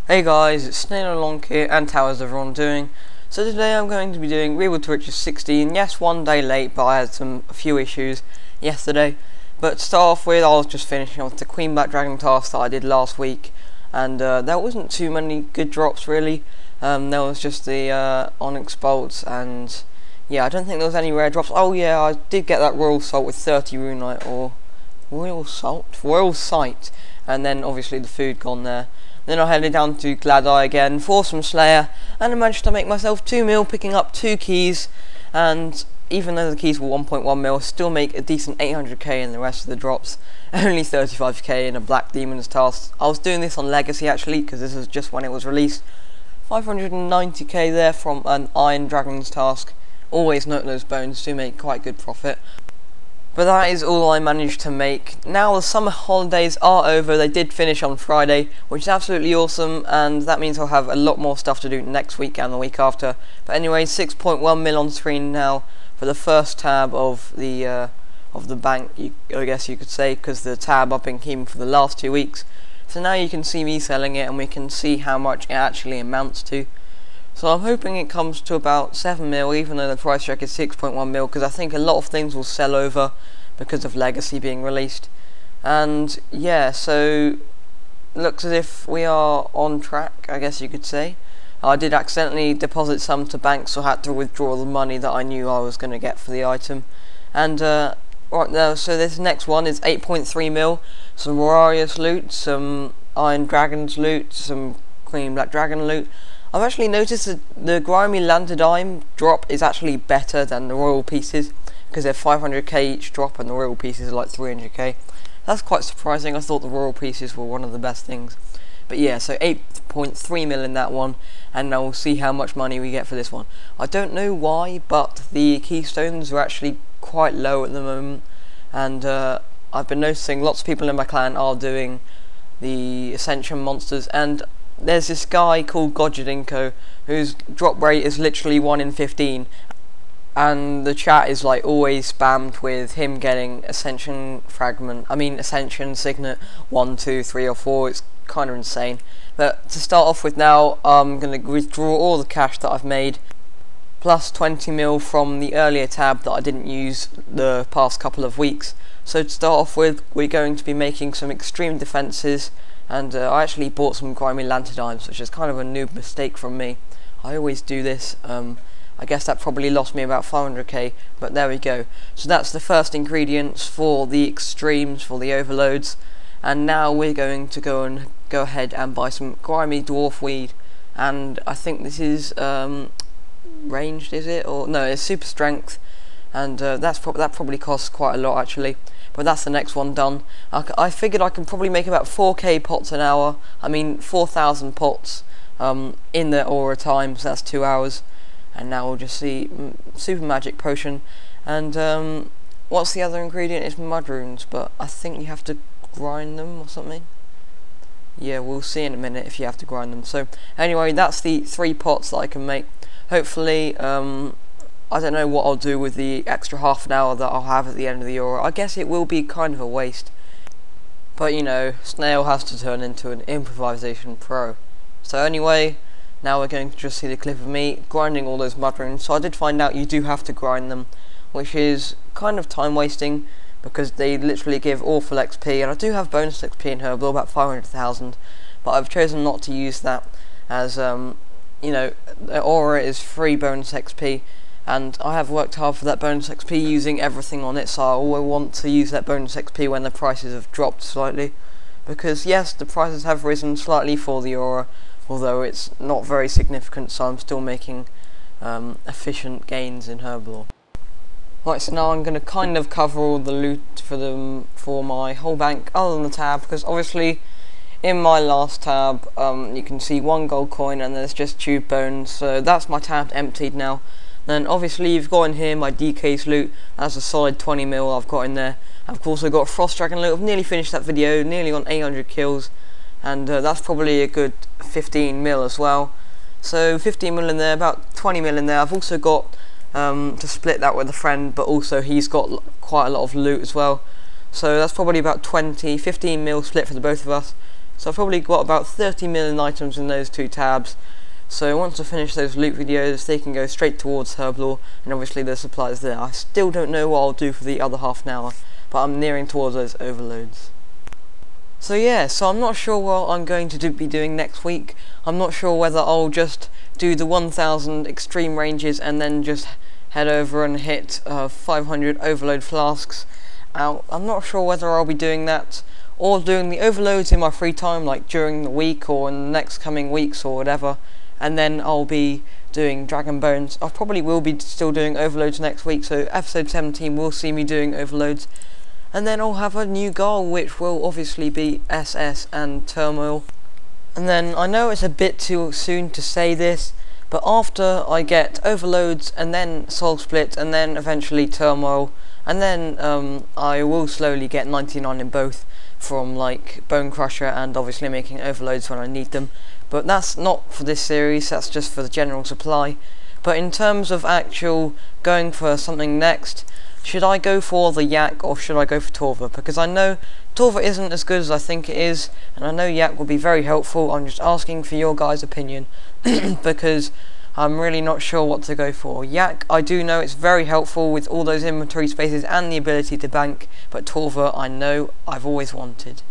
Hey guys, it's Snail Along here, and how is everyone doing? So today I'm going to be doing Reward to Riches 16. Yes, one day late, but I had a few issues yesterday. But to start off with, I was just finishing off the Queen Black Dragon task that I did last week, and there wasn't too many good drops really. There was just the Onyx Bolts, and yeah, I don't think there was any rare drops. Oh yeah, I did get that Royal Salt with 30 Runite, or Royal Sight, and then obviously the food gone there. Then I headed down to Glad-Eye again for some Slayer, and I managed to make myself 2 mil, picking up 2 keys, and even though the keys were 1.1 mil, still make a decent 800k in the rest of the drops, only 35k in a Black Demons task. I was doing this on Legacy actually, because this is just when it was released. 590k there from an Iron Dragons task. Always note those bones do make quite good profit. But that is all I managed to make. Now the summer holidays are over. They did finish on Friday, which is absolutely awesome, and that means I'll have a lot more stuff to do next week and the week after. But anyway, 6.1 mil on screen now for the first tab of the bank, I guess you could say, because the tab I've been keeping for the last 2 weeks. So now you can see me selling it, and we can see how much it actually amounts to. So I'm hoping it comes to about 7 mil, even though the price check is 6.1 mil, because I think a lot of things will sell over because of Legacy being released. And yeah, so looks as if we are on track, I guess you could say. I did accidentally deposit some to bank, so I had to withdraw the money that I knew I was going to get for the item. And right now, so this next one is 8.3 mil, some Warriors loot, some Iron Dragons loot, some Queen Black Dragon loot. I've actually noticed that the Grimy Lantadime drop is actually better than the Royal Pieces, because they're 500k each drop and the Royal Pieces are like 300k. That's quite surprising. I thought the Royal Pieces were one of the best things. But yeah, so 8.3 mil in that one, and now we'll see how much money we get for this one. I don't know why, but the keystones are actually quite low at the moment, and I've been noticing lots of people in my clan are doing the Ascension monsters, and there's this guy called Godjadinko whose drop rate is literally 1 in 15, and the chat is like always spammed with him getting Ascension Signet 1, 2, 3 or 4. It's kind of insane. But to start off with now, I'm going to withdraw all the cash that I've made, plus 20 mil from the earlier tab that I didn't use the past couple of weeks. So to start off with, we're going to be making some extreme defences, and I actually bought some Grimy Lantadimes, which is kind of a noob mistake from me. I always do this. I guess that probably lost me about 500k, but there we go. So that's the first ingredients for the extremes, for the overloads. And now we're going to go ahead and buy some Grimy Dwarf Weed. And I think this is ranged, is it? Or no, it's super strength, and that probably costs quite a lot actually. But that's the next one done. I figured I can probably make about 4k pots an hour. I mean 4,000 pots in the aura time, so that's 2 hours. And now we'll just see super magic potion. And what's the other ingredient? It's mud runes, but I think you have to grind them or something. Yeah, we'll see in a minute if you have to grind them. So anyway, that's the 3 pots that I can make. Hopefully, I don't know what I'll do with the extra half an hour that I'll have at the end of the aura. I guess it will be kind of a waste, but you know, Snail has to turn into an improvisation pro. So anyway, now we're going to just see the clip of me grinding all those mud runes. So I did find out you do have to grind them, which is kind of time wasting, because they literally give awful XP, and I do have bonus XP in Herbal, about 500,000, but I've chosen not to use that, as you know, the aura is free bonus XP, and I have worked hard for that bonus XP using everything on it, so I always want to use that bonus XP when the prices have dropped slightly, because yes, the prices have risen slightly for the aura, although it's not very significant, so I'm still making efficient gains in Herbal. Right, so now I'm going to kind of cover all the loot for my whole bank, other than the tab, because obviously in my last tab you can see 1 gold coin and there's just tube bones, so that's my tab emptied now. Then obviously you've got in here my DK's loot. That's a solid 20 mil I've got in there. I've also got Frost Dragon loot. I've nearly finished that video, nearly on 800 kills, and that's probably a good 15 mil as well. So 15 mil in there, about 20 mil in there. I've also got to split that with a friend, but also he's got quite a lot of loot as well. So that's probably about 15 mil split for the both of us. So I've probably got about 30 million items in those two tabs. So once I finish those loot videos, they can go straight towards Herblore, and obviously the supplies there. I still don't know what I'll do for the other half an hour, but I'm nearing towards those overloads. So yeah, so I'm not sure what I'm going to be doing next week. I'm not sure whether I'll just do the 1000 extreme ranges and then just head over and hit 500 overload flasks out. I'm not sure whether I'll be doing that or doing the overloads in my free time, like during the week or in the next coming weeks or whatever, and then I'll be doing Dragon Bones. I probably will be still doing overloads next week, so episode 17 will see me doing overloads. And then I'll have a new goal, which will obviously be SS and Turmoil. And then I know it's a bit too soon to say this, but after I get overloads and then Soul Split and then eventually Turmoil, and then I will slowly get 99 in both from like Bone Crusher and obviously making overloads when I need them. But that's not for this series, that's just for the general supply. But in terms of actual going for something next, should I go for the Yak or should I go for Torva? Because I know Torva isn't as good as I think it is, and I know Yak will be very helpful. I'm just asking for your guys' opinion because I'm really not sure what to go for. Yak, I do know it's very helpful with all those inventory spaces and the ability to bank, but Torva I know I've always wanted.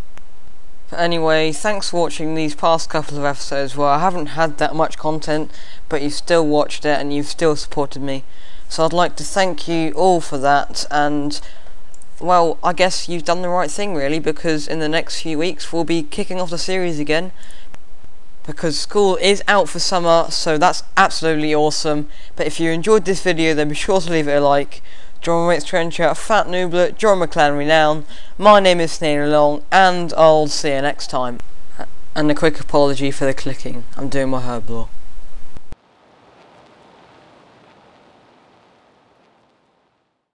But anyway, thanks for watching these past couple of episodes where I haven't had that much content, but you've still watched it and you've still supported me. So I'd like to thank you all for that, and well, I guess you've done the right thing really, because in the next few weeks we'll be kicking off the series again, because school is out for summer, so that's absolutely awesome. But if you enjoyed this video, then be sure to leave it a like. Join my mates Trench out, FatNooblet, join my clan Renown. My name is Snail Along, and I'll see you next time. And a quick apology for the clicking, I'm doing my Herblore.